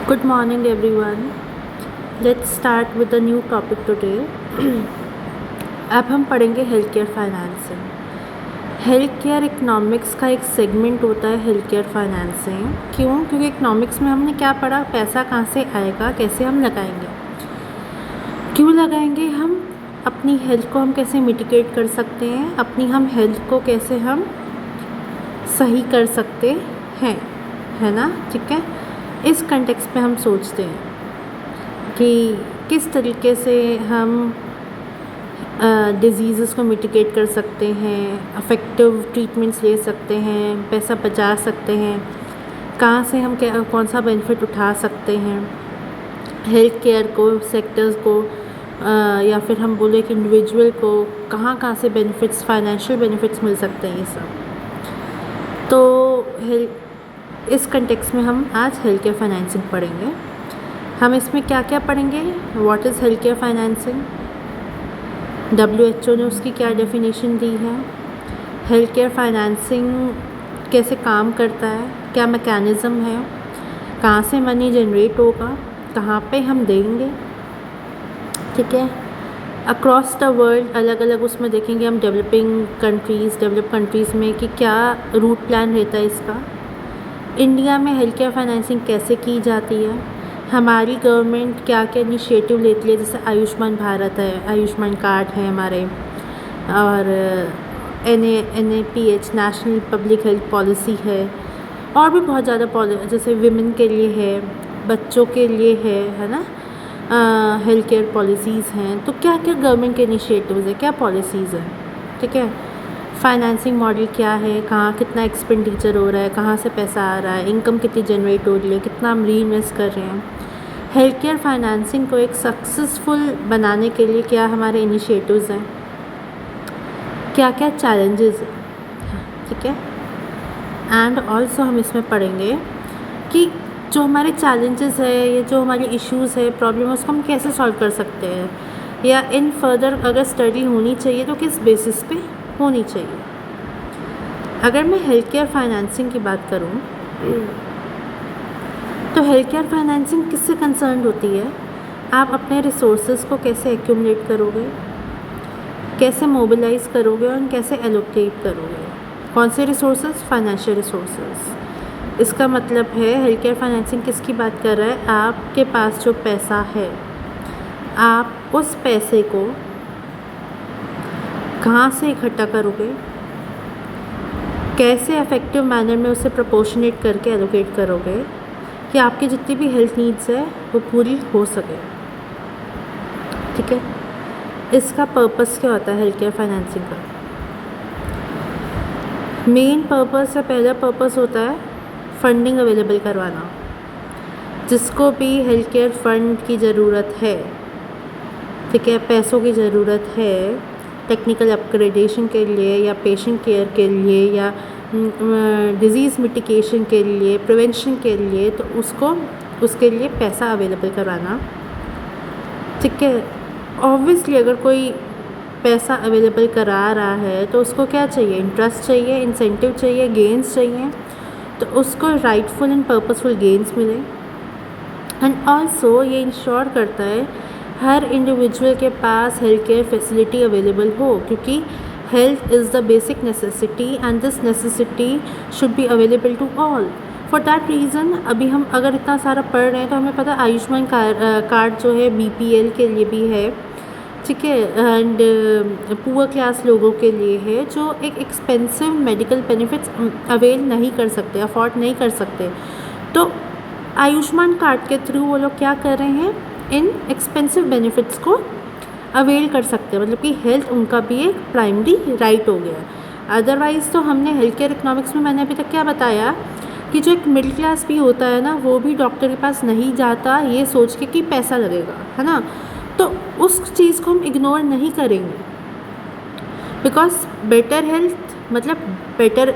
Good morning, everyone. Let's start with a new topic today. अब हम पढ़ेंगे health care financing. Health care economics का एक segment होता है हेल्थ केयर फाइनेंसिंग। क्यों? क्योंकि इकोनॉमिक्स में हमने क्या पढ़ा, पैसा कहाँ से आएगा, कैसे हम लगाएंगे, क्यों लगाएंगे, हम अपनी हेल्थ को हम कैसे मिटिगेट कर सकते हैं, अपनी हम हेल्थ को कैसे हम सही कर सकते हैं, है ना। ठीक है, इस कंटेक्स्ट पे हम सोचते हैं कि किस तरीके से हम डिजीज़ को मिटिगेट कर सकते हैं, अफेक्टिव ट्रीटमेंट्स ले सकते हैं, पैसा बचा सकते हैं, कहाँ से हम क्या कौन सा बेनिफिट उठा सकते हैं हेल्थ केयर को, सेक्टर्स को, या फिर हम बोले कि इंडिविजुअल को कहाँ कहाँ से बेनिफिट्स, फाइनेंशियल बेनिफिट्स मिल सकते हैं। ये सब तो इस कंटेक्स्ट में हम आज हेल्थ केयर फाइनेंसिंग पढ़ेंगे। हम इसमें क्या क्या पढ़ेंगे, what is health care financing, WHO ने उसकी क्या डेफिनेशन दी है, हेल्थ केयर फाइनेंसिंग कैसे काम करता है, क्या मैकेनिज़्म है, कहाँ से मनी जनरेट होगा, कहाँ पे हम देंगे। ठीक है, अक्रॉस द वर्ल्ड अलग अलग उसमें देखेंगे हम, डेवलप कंट्रीज़ में कि क्या रूट प्लान रहता है इसका, इंडिया में हेल्थ केयर फाइनेंसिंग कैसे की जाती है, हमारी गवर्नमेंट क्या क्या इनिशिएटिव लेती है, जैसे आयुष्मान भारत है, आयुष्मान कार्ड है हमारे, और NAPH national public health policy है, और भी बहुत ज़्यादा जैसे विमेन के लिए है, बच्चों के लिए है ना, हेल्थ केयर पॉलिसीज़ हैं। तो क्या क्या गवर्नमेंट के इनिशिएटिव्स है, क्या पॉलिसीज़ हैं। ठीक है, फाइनेंसिंग मॉडल क्या है, कहाँ कितना एक्सपेंडिचर हो रहा है, कहाँ से पैसा आ रहा है, इनकम कितनी जनरेट हो रही है, कितना हम री इन्वेस्ट कर रहे हैं। हेल्थ केयर फाइनेंसिंग को एक सक्सेसफुल बनाने के लिए क्या हमारे इनिशिएटिव्स हैं, क्या क्या चैलेंजेस हैं। ठीक है, एंड ऑल्सो हम इसमें पढ़ेंगे कि जो हमारे चैलेंजेस है, ये जो हमारे इश्यूज़ है, प्रॉब्लम है, उसको हम कैसे सॉल्व कर सकते हैं, या इन फर्दर अगर स्टडी होनी चाहिए तो किस बेसिस पे होनी चाहिए। अगर मैं हेल्थ केयर फाइनेंसिंग की बात करूं तो हेल्थ केयर फाइनेंसिंग किससे कंसर्न होती है, आप अपने रिसोर्सेज को कैसे एक्यूमुलेट करोगे, कैसे मोबिलाइज करोगे और कैसे एलोकेट करोगे। कौन से रिसोर्सेज, फाइनेंशियल रिसोर्सेज। इसका मतलब है हेल्थ केयर फाइनेंसिंग किसकी बात कर रहा है, आपके पास जो पैसा है, आप उस पैसे को कहाँ से इकट्ठा करोगे, कैसे इफ़ेक्टिव मैनर में उसे प्रोपोर्शनेट करके एलोकेट करोगे कि आपकी जितनी भी हेल्थ नीड्स है वो पूरी हो सके। ठीक है, इसका पर्पस क्या होता है हेल्थ केयर फाइनेंसिंग का। मेन पर्पस या पहला पर्पस होता है फंडिंग अवेलेबल करवाना। जिसको भी हेल्थ केयर फंड की ज़रूरत है, ठीक है, पैसों की ज़रूरत है टेक्निकल अपग्रेडेशन के लिए, या पेशेंट केयर के लिए, या डिज़ीज़ मिटिगेशन के लिए, प्रिवेंशन के लिए, तो उसके लिए पैसा अवेलेबल करवाना। ठीक है, ऑब्वियसली अगर कोई पैसा अवेलेबल करा रहा है तो उसको क्या चाहिए, इंटरेस्ट चाहिए, इंसेंटिव चाहिए, गेंस चाहिए, तो उसको राइटफुल एंड पर्पसफुल गेंस मिले। एंड ऑल्सो ये इंश्योर करता है हर इंडिविजुअल के पास हेल्थ केयर फैसिलिटी अवेलेबल हो, क्योंकि health is the basic necessity and this necessity should be available to all. For that reason अभी हम अगर इतना सारा पढ़ रहे हैं तो हमें पता है आयुष्मान कार्ड जो है BPL के लिए भी है। ठीक है, एंड पुअर क्लास लोगों के लिए है जो एक एक्सपेंसिव मेडिकल बेनिफिट्स अवेल नहीं कर सकते, अफोर्ड नहीं कर सकते। तो आयुष्मान कार्ड के थ्रू वो लोग क्या कर रहे हैं, इन एक्सपेंसिव बेनिफिट्स को अवेल कर सकते हैं, मतलब कि हेल्थ उनका भी एक प्राइमरी राइट हो गया। अदरवाइज़ तो हमने हेल्थ केयर इकोनॉमिक्स में मैंने अभी तक क्या बताया कि जो एक मिडिल क्लास भी होता है ना, वो भी डॉक्टर के पास नहीं जाता ये सोच के कि पैसा लगेगा, है ना। तो उस चीज़ को हम इग्नोर नहीं करेंगे, बिकॉज बेटर हेल्थ मतलब बेटर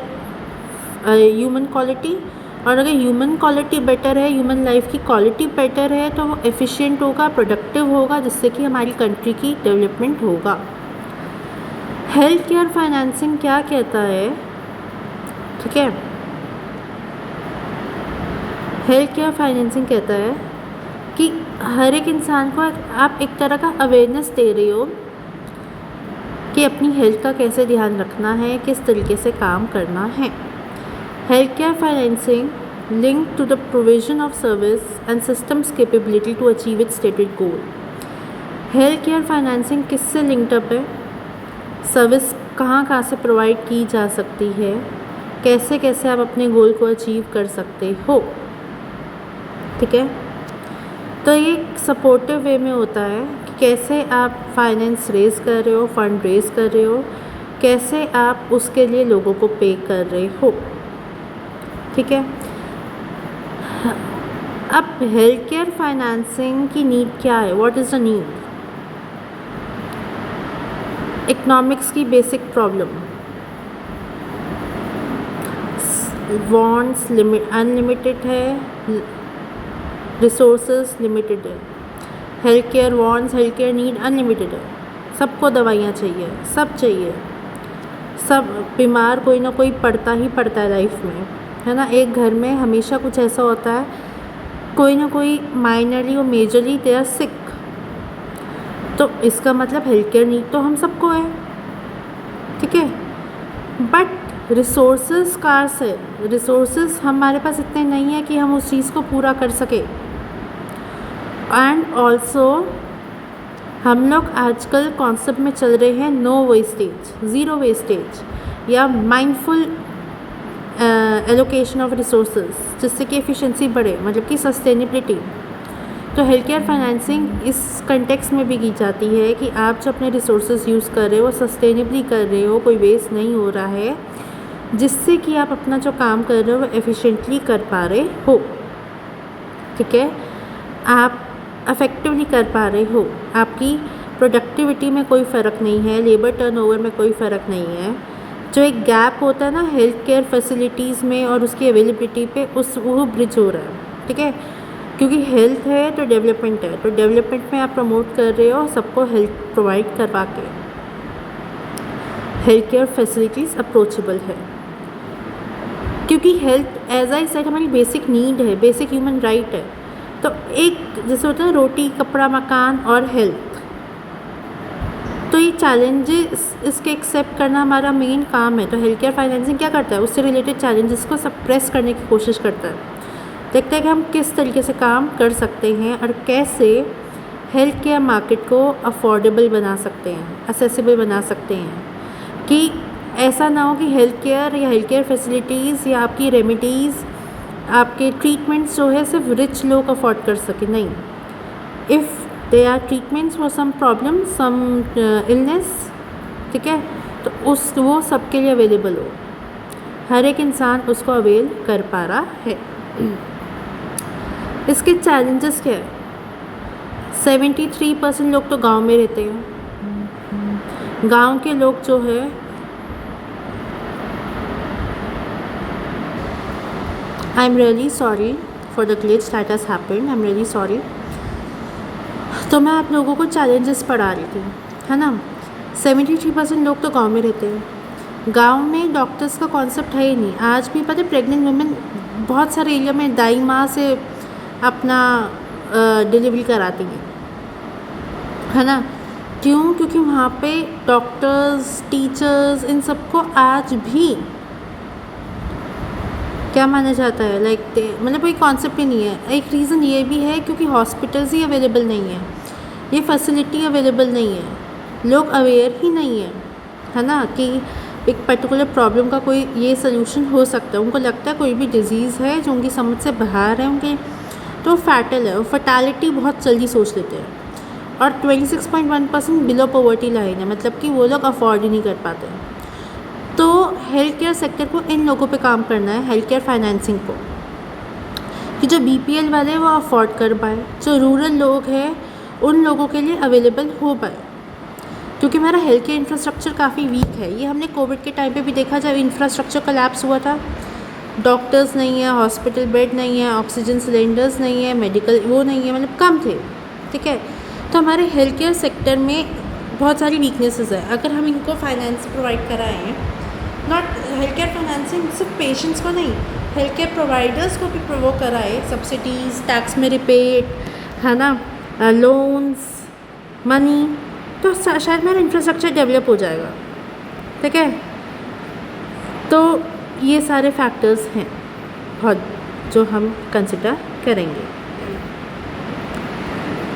ह्यूमन क्वालिटी, और अगर ह्यूमन क्वालिटी बेटर है, ह्यूमन लाइफ की क्वालिटी बेटर है, तो वो एफिशिएंट होगा, प्रोडक्टिव होगा, जिससे कि हमारी कंट्री की डेवलपमेंट होगा। हेल्थ केयर फाइनेंसिंग क्या कहता है, ठीक है, हेल्थ केयर फाइनेंसिंग कहता है कि हर एक इंसान को आप एक तरह का अवेयरनेस दे रहे हो कि अपनी हेल्थ का कैसे ध्यान रखना है, किस तरीके से काम करना है। Health care financing linked to the provision of service and systems capability to achieve its stated goal. Health care financing किससे लिंक्ड अप है? सर्विस कहाँ से प्रोवाइड की जा सकती है, कैसे कैसे आप अपने गोल को अचीव कर सकते हो। ठीक है, तो ये सपोर्टिव वे में होता है कि कैसे आप फाइनेंस रेज कर रहे हो, फंड रेज कर रहे हो, कैसे आप उसके लिए लोगों को पे कर रहे हो। ठीक है, अब हेल्थ केयर फाइनेंसिंग की नीड क्या है? What is the need? Economics की बेसिक प्रॉब्लम, वॉन्ट्स अनलिमिटेड है, रिसोर्सेज लिमिटेड है। Health care wants, health care need unlimited है। सबको दवाइयाँ चाहिए, सब चाहिए, सब बीमार कोई ना कोई पड़ता ही पड़ता है लाइफ में, है ना। एक घर में हमेशा कुछ ऐसा होता है, कोई ना कोई माइनरली और मेजरली दे आर सिक। तो इसका मतलब हेल्थ केयर नीड तो हम सबको है। ठीक है, बट रिसोर्सेज स्कार्स है, रिसोर्सेज हमारे पास इतने नहीं है कि हम उस चीज़ को पूरा कर सके। एंड ऑल्सो हम लोग आजकल कॉन्सेप्ट में चल रहे हैं नो वेस्टेज, ज़ीरो वेस्टेज या माइंडफुल एलोकेशन ऑफ रिसोर्सेज, जिससे कि एफिशिएंसी बढ़े, मतलब कि सस्टेनेबिलिटी। तो हेल्थ केयर फाइनेंसिंग इस कंटेक्स्ट में भी की जाती है कि आप जो अपने रिसोर्सेज यूज़ कर रहे हो सस्टेनेबली कर रहे हो, कोई वेस्ट नहीं हो रहा है, जिससे कि आप अपना जो काम कर रहे हो वो एफिशिएंटली कर पा रहे हो। ठीक है, आप अफेक्टिवली कर पा रहे हो, आपकी प्रोडक्टिविटी में कोई फ़र्क नहीं है, लेबर टर्नओवर में कोई फ़र्क नहीं है। जो एक गैप होता है ना हेल्थ केयर फैसिलिटीज़ में और उसकी अवेलेबिलिटी पे, वो ब्रिज हो रहा है। ठीक है, क्योंकि हेल्थ है तो डेवलपमेंट है, तो डेवलपमेंट में आप प्रमोट कर रहे हो सबको हेल्थ प्रोवाइड करवा के। हेल्थ केयर फैसिलिटीज़ अप्रोचेबल है, क्योंकि हेल्थ एज आई सेड हमारी बेसिक नीड है, बेसिक ह्यूमन राइट है। तो एक जैसे होता है रोटी, कपड़ा, मकान और हेल्थ, तो ये चैलेंजेस इसके एक्सेप्ट करना हमारा मेन काम है। तो हेल्थ केयर फाइनेंसिंग क्या करता है? उससे रिलेटेड चैलेंजेस को सप्रेस करने की कोशिश करता है, देखता है कि हम किस तरीके से काम कर सकते हैं और कैसे हेल्थ केयर मार्केट को अफोर्डेबल बना सकते हैं, असेसिबल बना सकते हैं, कि ऐसा ना हो कि हेल्थ केयर या हेल्थ केयर फैसिलिटीज़ या आपकी रेमेडीज़, आपके ट्रीटमेंट्स जो है सिर्फ रिच लोग अफोर्ड कर सकें। नहीं, if they are treatments for some problem, some illness, ठीक है, तो वो सबके लिए अवेलेबल हो, हर एक इंसान उसको अवेल कर पा रहा है। इसके चैलेंजेस क्या है? 73% लोग तो गांव में रहते हैं। गांव के लोग जो है I am really sorry for the glitch that has happened, I am really sorry. तो मैं आप लोगों को चैलेंजेस पढ़ा रही थी, है ना। 73% लोग तो गांव में रहते हैं। गांव में डॉक्टर्स का कॉन्सेप्ट है ही नहीं। आज भी पता है प्रेग्नेंट वुमेन बहुत सारे एरिया में दाई माँ से अपना डिलीवरी कराती हैं, है ना। क्यों? क्योंकि वहाँ पे डॉक्टर्स, टीचर्स, इन सबको आज भी क्या माना जाता है, मतलब कोई कॉन्सेप्ट ही नहीं है। एक रीज़न ये भी है क्योंकि हॉस्पिटल्स ही अवेलेबल नहीं है, ये फैसिलिटी अवेलेबल नहीं है, लोग अवेयर ही नहीं है ना, कि एक पर्टिकुलर प्रॉब्लम का कोई ये सोल्यूशन हो सकता है। उनको लगता है कोई भी डिज़ीज़ है जो उनकी समझ से बाहर है उनके, तो फैटल है, और फैटालिटी बहुत जल्दी सोच लेते हैं। और 26.1% बिलो पॉवर्टी लाइन है, मतलब कि वो लोग अफोर्ड ही नहीं कर पाते। तो हेल्थ केयर सेक्टर को इन लोगों पे काम करना है, हेल्थ केयर फाइनेंसिंग को, कि जो BPL वाले वो अफोर्ड कर पाए, जो रूरल लोग हैं उन लोगों के लिए अवेलेबल हो पाए। क्योंकि हमारा हेल्थ केयर इंफ्रास्ट्रक्चर काफ़ी वीक है। ये हमने कोविड के टाइम पे भी देखा, जब इंफ्रास्ट्रक्चर कोलैप्स हुआ था, डॉक्टर्स नहीं है, हॉस्पिटल बेड नहीं है, ऑक्सीजन सिलेंडर्स नहीं है, मेडिकल वो नहीं है, मतलब कम थे। ठीक है, तो हमारे हेल्थ केयर सेक्टर में बहुत सारी वीकनेसेस है। अगर हम इनको फाइनेंस प्रोवाइड कराएँ, नॉट हेल्थ केयर फाइनेंसिंग सिर्फ पेशेंट्स को नहीं, हेल्थ केयर प्रोवाइडर्स को भी वो कराए, सब्सिडीज़, टैक्स में रिपेट, है ना, लोन्स, मनी, तो शायद मेरा इंफ्रास्ट्रक्चर डेवलप हो जाएगा। ठीक है, तो ये सारे फैक्टर्स हैं बहुत जो हम कंसिडर करेंगे।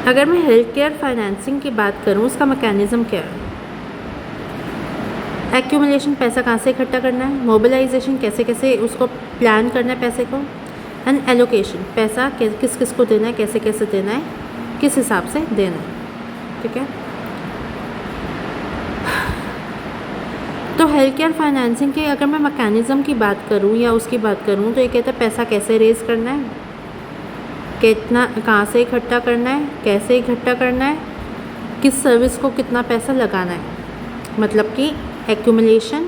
अगर मैं हेल्थ केयर फाइनेंसिंग की बात करूँ, उसका मैकेनिज़्म क्या है? एक्यूमुलेशन, पैसा कहाँ से इकट्ठा करना है, मोबिलाइजेशन, कैसे कैसे उसको प्लान करना है पैसे को, एंड एलोकेशन, पैसा किस किस को देना है, कैसे कैसे देना है, किस हिसाब से देना है। ठीक है, तो हेल्थ केयर फाइनेंसिंग के अगर मैं मैकेनिज़्म की बात करूँ या उसकी बात करूँ, तो ये कहता है पैसा कैसे रेज़ करना है, कितना कहाँ से इकट्ठा करना है, कैसे इकट्ठा करना है, किस सर्विस को कितना पैसा लगाना है। मतलब कि एक्यूमुलेशन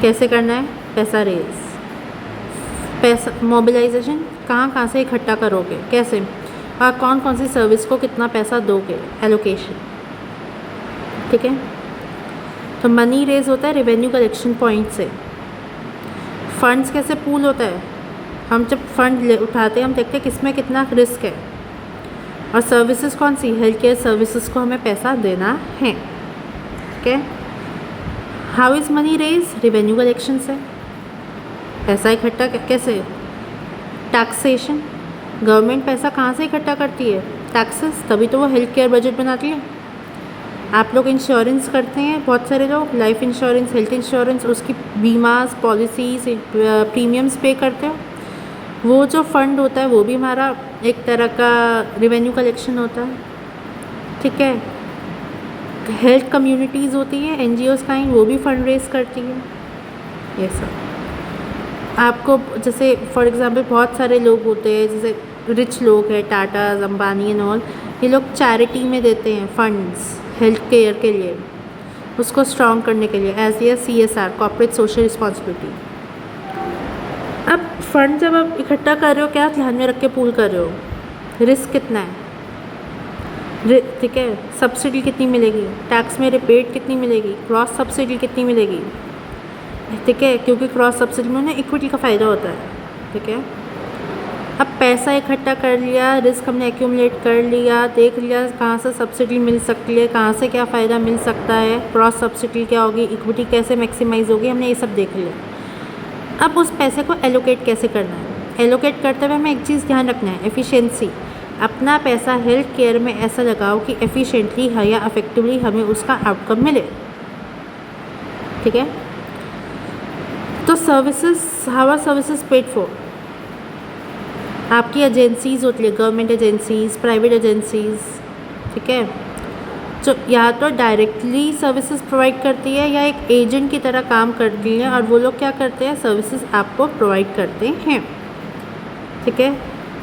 कैसे करना है, पैसा रेज, पैसा मोबिलाइजेशन कहाँ से इकट्ठा करोगे, कैसे, और कौन कौन सी सर्विस को कितना पैसा दोगे, एलोकेशन। ठीक है, तो मनी रेज होता है रेवेन्यू कलेक्शन पॉइंट से। फंड्स कैसे पूल होता है, हम जब फंड उठाते हैं हम देखते हैं किसमें कितना रिस्क है, और सर्विसेज कौन सी, हेल्थ केयर सर्विसेज को हमें पैसा देना है। ठीक है, how is money raise, revenue collection से। पैसा इकट्ठा कैसे, टैक्सेशन, गवर्नमेंट पैसा कहाँ से इकट्ठा करती है, टैक्सेस, तभी तो वो हेल्थ केयर बजट बनाती है। आप लोग इंश्योरेंस करते हैं, बहुत सारे लोग लाइफ इंश्योरेंस, हेल्थ इंश्योरेंस, उसकी बीमास, पॉलिसीज, प्रीमियम्स पे करते हो, वो जो फंड होता है वो भी हमारा एक तरह का रेवेन्यू कलेक्शन होता है। ठीक है, हेल्थ कम्युनिटीज़ होती है, NGOs काइंड, वो भी फंड रेज करती है। ये सब आपको, जैसे फॉर एग्जांपल बहुत सारे लोग होते हैं, जैसे रिच लोग हैं, टाटा, अंबानी एंड ऑल, ये लोग चैरिटी में देते हैं फंड्स हेल्थ केयर के लिए, उसको स्ट्रॉन्ग करने के लिए, as a CSR, corporate social responsibility. अब फंड जब आप इकट्ठा कर रहे हो, क्या ध्यान में रख के पूल कर रहे हो, रिस्क कितना है, ठीक है, सब्सिडी कितनी मिलेगी, टैक्स में रिपेट कितनी मिलेगी, क्रॉस सब्सिडी कितनी मिलेगी। ठीक है, क्योंकि क्रॉस सब्सिडी में उन्हें इक्विटी का फ़ायदा होता है। ठीक है, अब पैसा इकट्ठा कर लिया, रिस्क हमने एक्यूमुलेट कर लिया, देख लिया कहाँ से सब्सिडी मिल सकती है, कहाँ से क्या फ़ायदा मिल सकता है, क्रॉस सब्सिडी क्या होगी, इक्विटी कैसे मैक्सिमाइज़ होगी, हमने ये सब देख लिया। अब उस पैसे को एलोकेट कैसे करना है, एलोकेट करते हुए हमें एक चीज़ ध्यान रखना है, एफिशिएंसी। अपना पैसा हेल्थ केयर में ऐसा लगाओ कि एफिशिएंटली है या इफेक्टिवली हमें उसका आउटकम मिले। ठीक है, तो services, how are services paid for, आपकी एजेंसीज़ होती है, गवर्नमेंट एजेंसीज़, प्राइवेट एजेंसीज़। ठीक है, जो या तो डायरेक्टली सर्विसेज प्रोवाइड करती है या एक एजेंट की तरह काम करती है, और वो लोग क्या करते हैं, सर्विसेज आपको प्रोवाइड करते हैं। ठीक है,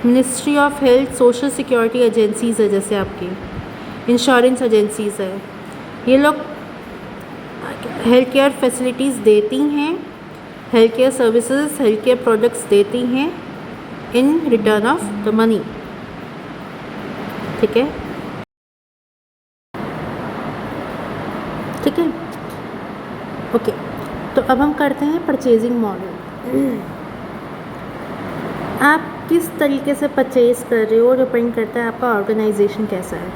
ministry of health, social security agencies है, जैसे आपकी इंश्योरेंस एजेंसीज़ है, ये लोग हेल्थ केयर फैसिलिटीज़ देती हैं, health care services, health care products देती हैं in return of the money. ठीक है, ठीक है, ओके, तो अब हम करते हैं परचेजिंग मॉडल। आप किस तरीके से परचेज़ कर रहे हो डिपेंड करता है आपका ऑर्गेनाइजेशन कैसा है,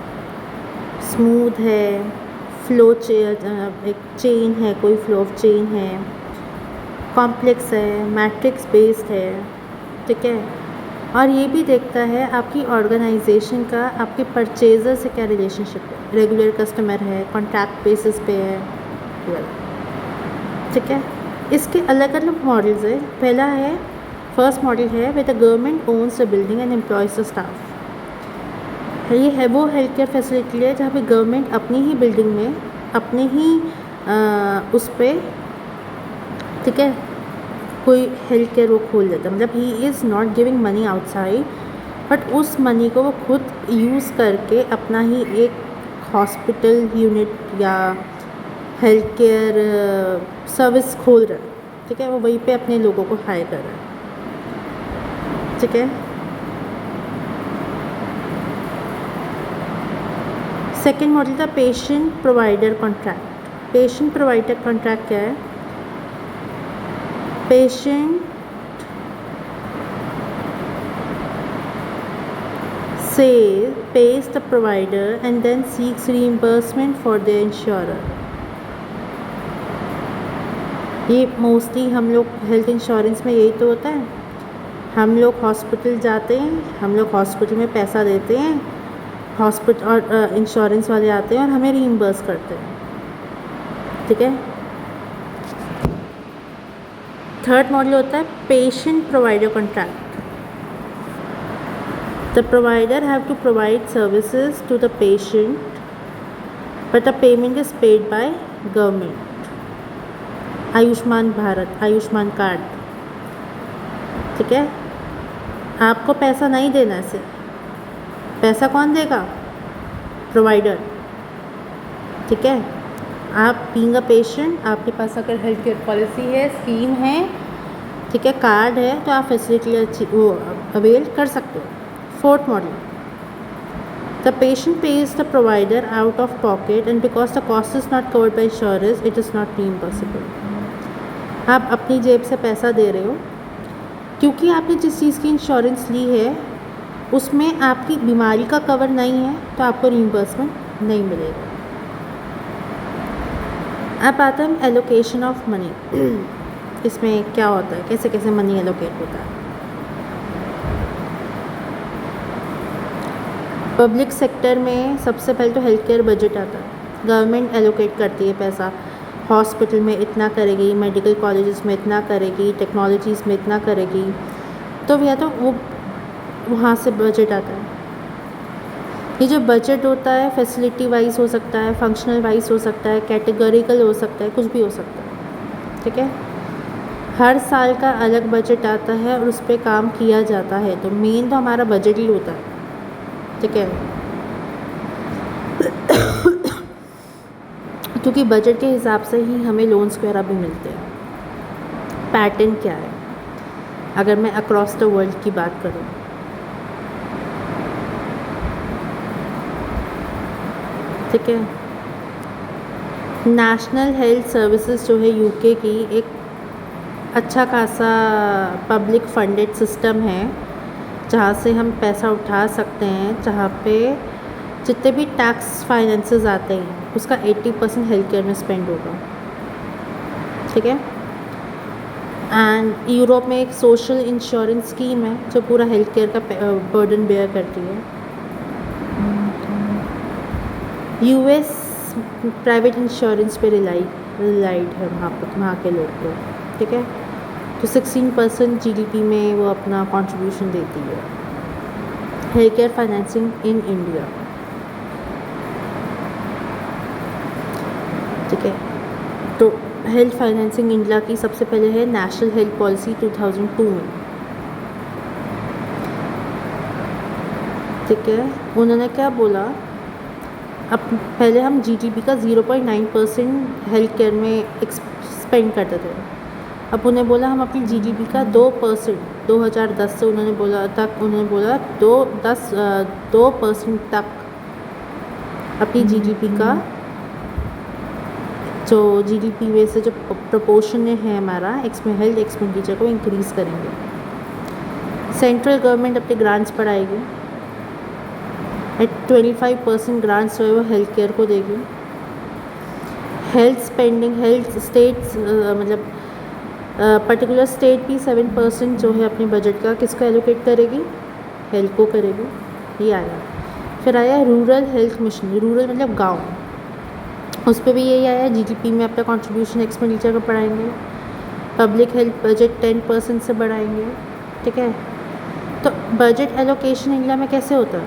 स्मूथ है, फ्लो एक चेन है, कोई फ्लो ऑफ चेन है, कॉम्प्लेक्स है, मैट्रिक्स बेस्ड है। ठीक है, और ये भी देखता है आपकी ऑर्गेनाइजेशन का आपके परचेज़र से क्या रिलेशनशिप है, रेगुलर कस्टमर है, कॉन्ट्रैक्ट बेसिस पे है। ठीक है, इसके अलग अलग मॉडल्स है। पहला है, फर्स्ट मॉडल है with the government owns the building and employees the staff. ये है वो हेल्थ केयर फैसिलिटी है जहाँ पे गवर्नमेंट अपनी ही बिल्डिंग में, अपने ही उस पर, ठीक है, कोई हेल्थ केयर वो खोल देता है। मतलब he is not giving money outside, but उस मनी को वो खुद यूज़ करके अपना ही एक हॉस्पिटल यूनिट या हेल्थ केयर सर्विस खोल रहा है। ठीक है, वो वहीं पे अपने लोगों को हायर कर रहा है। ठीक है, सेकेंड मॉडल था patient provider contract. Patient provider contract क्या है, patient pays the provider and then seeks reimbursement for the insurer. ये मोस्टली हम लोग हेल्थ इंश्योरेंस में यही तो होता है, हम लोग हॉस्पिटल जाते हैं, हम लोग हॉस्पिटल में पैसा देते हैं, हॉस्पिटल और इंश्योरेंस वाले आते हैं और हमें रीइंबर्स करते हैं, ठीक है। थर्ड मॉडल होता है patient provider contract. The provider have to provide services to the patient, but the payment is paid by government. Ayushman Bharat, Ayushman card, ठीक है। आपको पैसा नहीं देना है, सिर्फ पैसा कौन देगा? प्रोवाइडर, ठीक है। आप बीइंग अ पेशेंट, आपके पास अगर हेल्थ केयर पॉलिसी है, स्कीम है, ठीक है, कार्ड है, तो आप फैसिलिटी अच्छी वो अवेल कर सकते हो। Fourth model, the patient pays the provider out of pocket and because the cost is not covered by insurance it is not reimbursable. आप अपनी जेब से पैसा दे रहे हो क्योंकि आपने जिस चीज़ की इंश्योरेंस ली है उसमें आपकी बीमारी का कवर नहीं है, तो आपको रीइंबर्समेंट नहीं मिलेगा। अब आता है एलोकेशन ऑफ मनी। इसमें क्या होता है, कैसे कैसे मनी एलोकेट होता है। पब्लिक सेक्टर में सबसे पहले तो हेल्थ केयर बजट आता है, गवर्नमेंट एलोकेट करती है पैसा, हॉस्पिटल में इतना करेगी, मेडिकल कॉलेजेस में इतना करेगी, टेक्नोलॉजीज़ में इतना करेगी, तो भैया तो वो वहाँ से बजट आता है। ये जो बजट होता है फैसिलिटी वाइज हो सकता है, फंक्शनल वाइज हो सकता है, कैटेगरिकल हो सकता है, कुछ भी हो सकता है, ठीक है। हर साल का अलग बजट आता है और उस पर काम किया जाता है, तो मेन तो हमारा बजट ही होता है, ठीक है। क्योंकि बजट के हिसाब से ही हमें लोन्स वगैरह भी मिलते हैं। पैटर्न क्या है, अगर मैं अक्रॉस द वर्ल्ड की बात करूँ, ठीक है। नेशनल हेल्थ सर्विसेज जो है यूके की एक अच्छा खासा पब्लिक फंडेड सिस्टम है जहाँ से हम पैसा उठा सकते हैं, जहाँ पे जितने भी टैक्स फाइनेंसेस आते हैं उसका 80% हेल्थ केयर में स्पेंड होगा, ठीक है। एंड यूरोप में एक सोशल इंश्योरेंस स्कीम है जो पूरा हेल्थ केयर का बर्डन बेयर करती है। यूएस प्राइवेट इंश्योरेंस पे रिलाइड है वहाँ के लोग को, ठीक है। तो 16% जीडीपी में वो अपना कंट्रीब्यूशन देती है। Health care financing in India, ठीक है। तो हेल्थ फाइनेंसिंग इंडिया की सबसे पहले है नेशनल हेल्थ पॉलिसी 2002 में, ठीक है। उन्होंने क्या बोला, अब पहले हम जीडीपी का 0.9% हेल्थ केयर में स्पेंड करते थे, अब उन्हें बोला हम अपनी जीडीपी का 2% 2010 से उन्होंने बोला 2% तक अपनी जीडीपी का जो जीडीपी में से जो प्रोपोर्शन है हमारा हेल्थ एक्सपेंडिचर को इंक्रीज़ करेंगे। सेंट्रल गवर्नमेंट अपने ग्रांट्स बढ़ाएगी, 25% ग्रांट्स जो है वो हेल्थ केयर को देगी। हेल्थ स्पेंडिंग हेल्थ स्टेट्स मतलब पर्टिकुलर स्टेट भी 7% जो है अपने बजट का किसको एलोकेट करेगी, हेल्थ को करेगी। ये आया। फिर आया रूरल हेल्थ मिशन, रूरल मतलब गांव, उस पर भी यही आया, जीडीपी में अपना कंट्रीब्यूशन एक्सपेंडिचर को बढ़ाएंगे, पब्लिक हेल्थ बजट 10% से बढ़ाएंगे, ठीक है। तो बजट एलोकेशन इंडिया में कैसे होता है,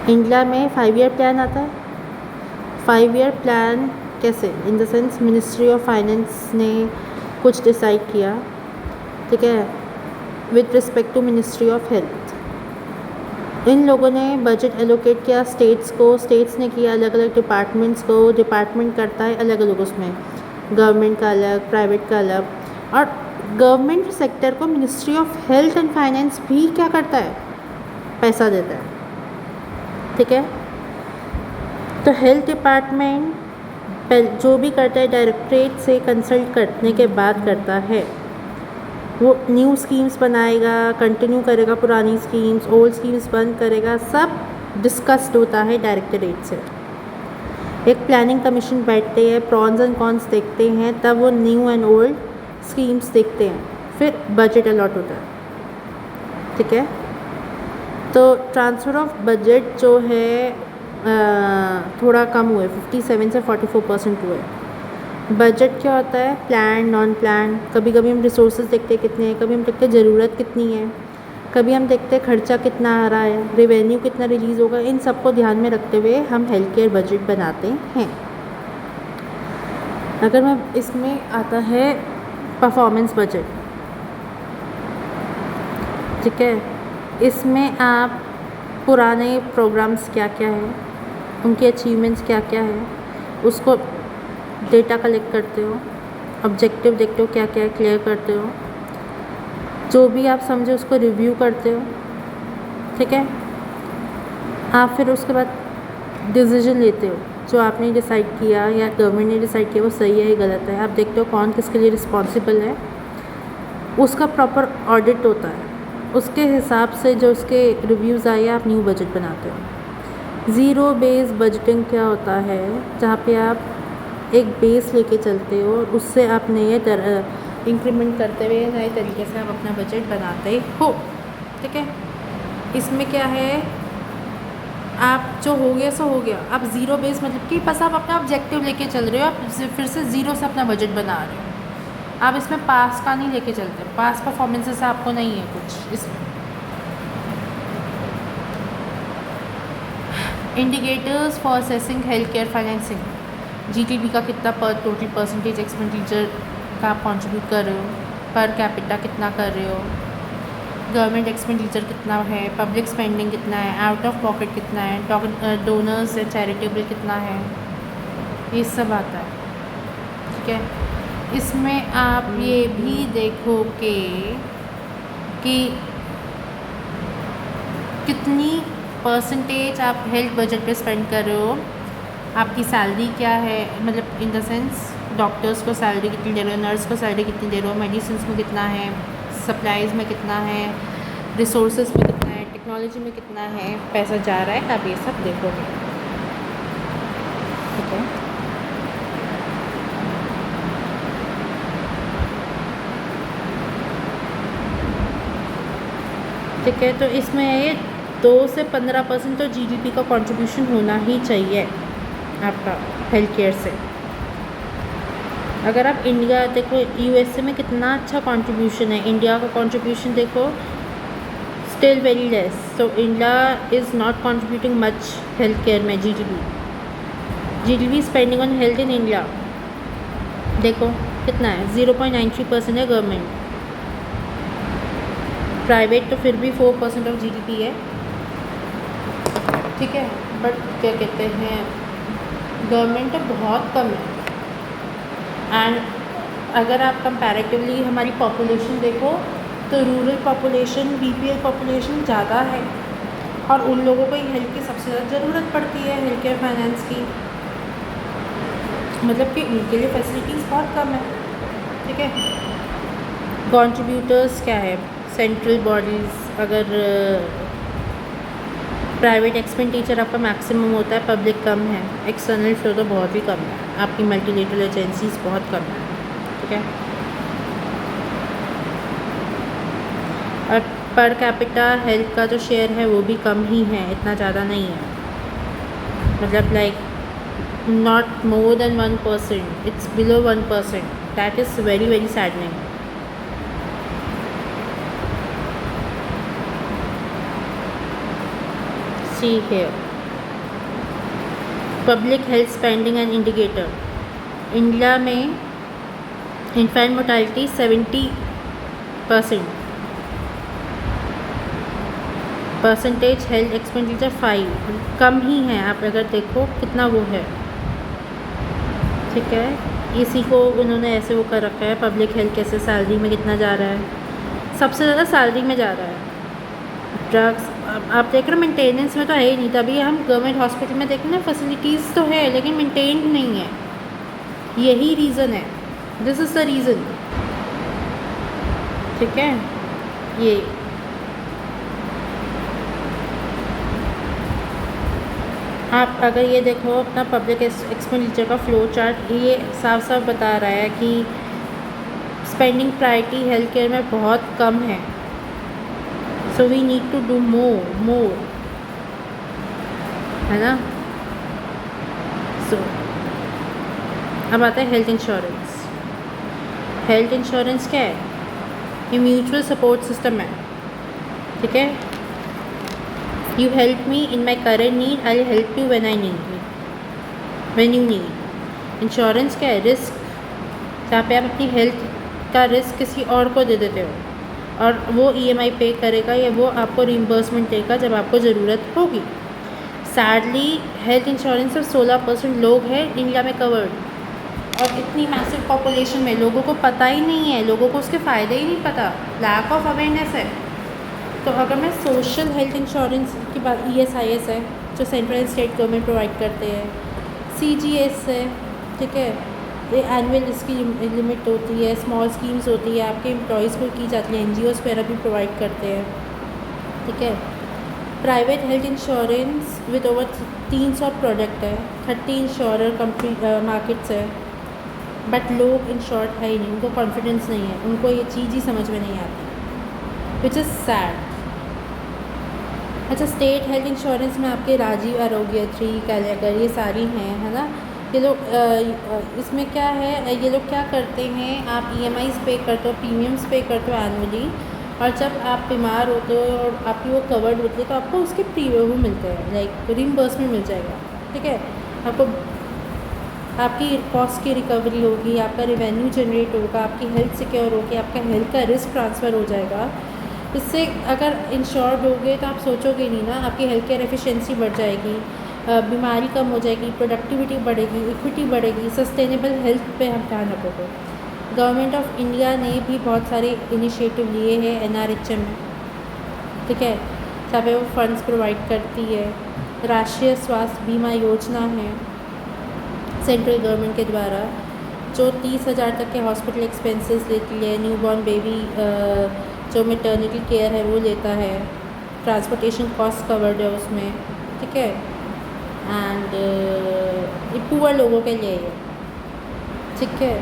इंडिया में 5 ईयर प्लान आता है। 5 ईयर प्लान कैसे, in the sense ministry of finance ने कुछ डिसाइड किया, ठीक है, with respect to ministry of health. इन लोगों ने बजट एलोकेट किया स्टेट्स को, स्टेट्स ने किया अलग अलग डिपार्टमेंट्स को, डिपार्टमेंट करता है अलग अलग, उसमें गवर्नमेंट का अलग, प्राइवेट का अलग, और गवर्नमेंट सेक्टर को ministry of health and finance भी क्या करता है, पैसा देता है, ठीक है। तो हेल्थ डिपार्टमेंट जो भी करता है डायरेक्टरेट से कंसल्ट करने के बाद करता है। वो न्यू स्कीम्स बनाएगा, कंटिन्यू करेगा पुरानी स्कीम्स, ओल्ड स्कीम्स बंद करेगा, सब डिस्कस्ड होता है डायरेक्टरेट से। एक प्लानिंग कमीशन बैठते हैं, प्रॉन्स एंड कॉन्स देखते हैं, तब वो न्यू एंड ओल्ड स्कीम्स देखते हैं, फिर बजट अलॉट होता है। ठीक है, तो ट्रांसफ़र ऑफ बजट जो है थोड़ा कम हुए, 57 से 44% हुए। बजट क्या होता है? Plan, non plan. कभी कभी हम रिसोर्सेज देखते हैं कितने हैं, कभी हम देखते हैं ज़रूरत कितनी है, कभी हम देखते हैं खर्चा कितना आ रहा है, रेवेन्यू कितना रिलीज़ होगा। इन सब को ध्यान में रखते हुए हम हेल्थ केयर बजट बनाते हैं। अगर मैं इसमें आता है परफॉर्मेंस बजट। ठीक है, इसमें आप पुराने प्रोग्राम्स क्या क्या है, उनके अचीवमेंट्स क्या क्या है, उसको डेटा कलेक्ट करते हो, ऑब्जेक्टिव देखते हो क्या क्या है, क्लियर करते हो, जो भी आप समझे उसको रिव्यू करते हो। ठीक है, आप फिर उसके बाद डिसीजन लेते हो, जो आपने डिसाइड किया या गवर्नमेंट ने डिसाइड किया वो सही है या गलत है। आप देखते हो कौन किसके लिए रिस्पॉन्सिबल है, उसका प्रॉपर ऑडिट होता है, उसके हिसाब से जो उसके रिव्यूज़ आए आप न्यू बजट बनाते हो। ज़ीरो बेस बजटिंग क्या होता है? जहाँ पे आप एक बेस लेके चलते हो और उससे आप नए इंक्रीमेंट करते हुए नए तरीके से आप अपना बजट बनाते हो। ठीक है, इसमें क्या है, आप जो हो गया सो हो गया। आप ज़ीरो बेस मतलब कि बस आप अपना ऑब्जेक्टिव लेके चल रहे हो, आप फिर से ज़ीरो से अपना बजट बना रहे हो। आप इसमें पास का नहीं लेके चलते, पास परफॉर्मेंस से आपको नहीं है कुछ इसमें। Indicators for assessing health care financing. GTB का कितना टोटल परसेंटेज एक्सपेंडिचर का आप कॉन्ट्रीब्यूट कर रहे हो, पर कैपिटा कितना कर रहे हो, गवर्नमेंट एक्सपेंडिचर कितना है, पब्लिक स्पेंडिंग कितना है, आउट ऑफ पॉकेट कितना है, डोनर्स या चैरिटेबल कितना है, ये सब आता है। ठीक है, इसमें आप ये भी देखोगे कि कितनी परसेंटेज आप हेल्थ बजट पे स्पेंड कर रहे हो, आपकी सैलरी क्या है, मतलब इन द सेंस डॉक्टर्स को सैलरी कितनी दे रहे हो, नर्स को सैलरी कितनी दे रहे हो, मेडिसिन में कितना है, सप्लाईज़ में कितना है, रिसोर्सेज में कितना है, टेक्नोलॉजी में कितना है पैसा जा रहा है, आप ये सब देखोगे। ठीक है, ठीक है, तो इसमें ये 2 से 15% तो जीडीपी का कंट्रीब्यूशन होना ही चाहिए आपका हेल्थ केयर से। अगर आप इंडिया देखो, यूएसए में कितना अच्छा कंट्रीब्यूशन है, इंडिया का कंट्रीब्यूशन देखो still very less. So India is not contributing much health care में। GDP spending on health in India देखो कितना है, 0.93% है गवर्नमेंट, प्राइवेट तो फिर भी 4% ऑफ जीडीपी है। ठीक है, बट क्या कहते हैं, गवर्नमेंट तो बहुत कम है। एंड अगर आप कंपैरेटिवली हमारी पॉपुलेशन देखो तो रूरल पॉपुलेशन, बीपीएल पॉपुलेशन ज़्यादा है, और उन लोगों को हेल्थ की सबसे ज़्यादा ज़रूरत पड़ती है, हेल्थ केयर फाइनेंस की, मतलब कि उनके लिए फैसिलिटीज़ बहुत कम है। ठीक है, कंट्रीब्यूटर्स क्या है, सेंट्रल बॉडीज़, अगर प्राइवेट एक्सपेंडिचर आपका मैक्सिमम होता है, पब्लिक कम है, एक्सटर्नल फ्लो तो बहुत ही कम है, आपकी मल्टीलेटरल एजेंसीज बहुत कम है। ठीक है, और पर कैपिटा हेल्थ का जो शेयर है वो भी कम ही है, इतना ज़्यादा नहीं है, मतलब like not more than 1%, it's below 1%, that is very very saddening. ठीक है, public health spending and indicator. India में infant mortality 70%, percentage health expenditure 5, कम ही है। आप अगर देखो कितना वो है। ठीक है, इसी को उन्होंने ऐसे वो कर रखा है, पब्लिक हेल्थ कैसे सैलरी में कितना जा रहा है, सबसे ज़्यादा सैलरी में जा रहा है। ड्रग्स आप देख रहे हो, मेंटेनेंस में तो है ही नहीं, तभी हम गवर्नमेंट हॉस्पिटल में देखें ना, फैसिलिटीज़ तो है लेकिन मेंटेन नहीं है। यही रीज़न है, दिस इज़ द रीज़न। ठीक है, ये आप अगर ये देखो अपना पब्लिक एक्सपेंडिचर का फ्लो चार्ट, ये साफ साफ बता रहा है कि स्पेंडिंग प्रायोरिटी हेल्थ केयर में बहुत कम है। So we need to do more, है ना। सो अब आता है हेल्थ इंश्योरेंस। हेल्थ इंश्योरेंस क्या है? ये म्यूचुअल सपोर्ट सिस्टम है। ठीक है, you help me in my current need, I help you when you need. Insurance क्या है? रिस्क, जहाँ पे आप अपनी हेल्थ का रिस्क किसी और को दे देते हो और वो EMI पे करेगा या वो आपको रिइम्बर्समेंट देगा जब आपको ज़रूरत होगी। सैडली हेल्थ इंश्योरेंस सिर्फ 16% लोग हैं इंडिया में कवर्ड, और इतनी मैसिव पॉपुलेशन में लोगों को पता ही नहीं है, लोगों को उसके फ़ायदे ही नहीं पता, लैक ऑफ अवेयरनेस है। तो अगर मैं सोशल हेल्थ इंश्योरेंस की बात, ESIS है जो central and state government provide करते हैं, CGS है, ठीक है, ये एनुअल इसकी लिमिट होती है, स्मॉल स्कीम्स होती है, आपके एम्प्लॉयज़ को की जाती है, NGOs वगैरह भी प्रोवाइड करते हैं। ठीक है, private health insurance with over 300 product है, 30 इंश्योरर कंपनी मार्केट्स है, बट लोग इंश्योर्ड है ही नहीं, उनको कॉन्फिडेंस नहीं है, उनको ये चीज़ ही समझ में नहीं आती, विच इज़ सैड। अच्छा, स्टेट हेल्थ इंश्योरेंस में आपके राजीव आरोग्यश्री, कल्याणकर, ये सारी हैं, है ना। ये लोग इसमें क्या है, ये लोग क्या करते हैं, आप EMIs पे करते हो, प्रीमियम्स पे करते हो एनुअली, और जब आप बीमार होते हो और आपकी वो कवर्ड होती है तो आपको उसके वो मिलते हैं, लाइक रिइम्बर्समेंट मिल जाएगा। ठीक है, आपको आपकी कॉस्ट की रिकवरी होगी, आपका रेवेन्यू जनरेट होगा, आपकी हेल्थ सिक्योर होगी, आपका हेल्थ का रिस्क ट्रांसफ़र हो जाएगा। इससे अगर इंश्योर्ड होगे तो आप सोचोगे नहीं ना, आपकी हेल्थ केयर एफिशिएंसी बढ़ जाएगी, बीमारी कम हो जाएगी, प्रोडक्टिविटी बढ़ेगी, इक्विटी बढ़ेगी, सस्टेनेबल हेल्थ पे हम ध्यान रखोगे। गवर्नमेंट ऑफ इंडिया ने भी बहुत सारे इनिशिएटिव लिए हैं NRHM, ठीक है, जहाँ पे वो फंड्स प्रोवाइड करती है। राष्ट्रीय स्वास्थ्य बीमा योजना है सेंट्रल गवर्नमेंट के द्वारा, जो 30,000 तक के हॉस्पिटल एक्सपेंसेस लेती है। न्यूबॉर्न बेबी जो मेटर्निटी केयर है वो लेता है, ट्रांसपोर्टेशन कॉस्ट कवर्ड है उसमें। ठीक है, एंड ये पुअर लोगों के लिए है। ठीक है,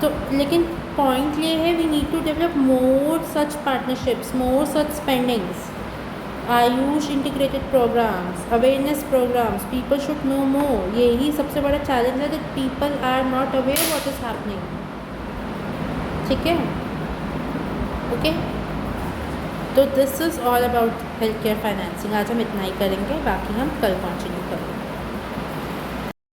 तो लेकिन पॉइंट ये है, we need to develop more such partnerships, more such spendings, AYUSH integrated programs, awareness programs, people should know more. यही सबसे बड़ा चैलेंज है, that people are not aware what is happening. ठीक है, ओके, तो this is all about health care financing. आज हम इतना ही करेंगे, बाकी हम कल कंटिन्यू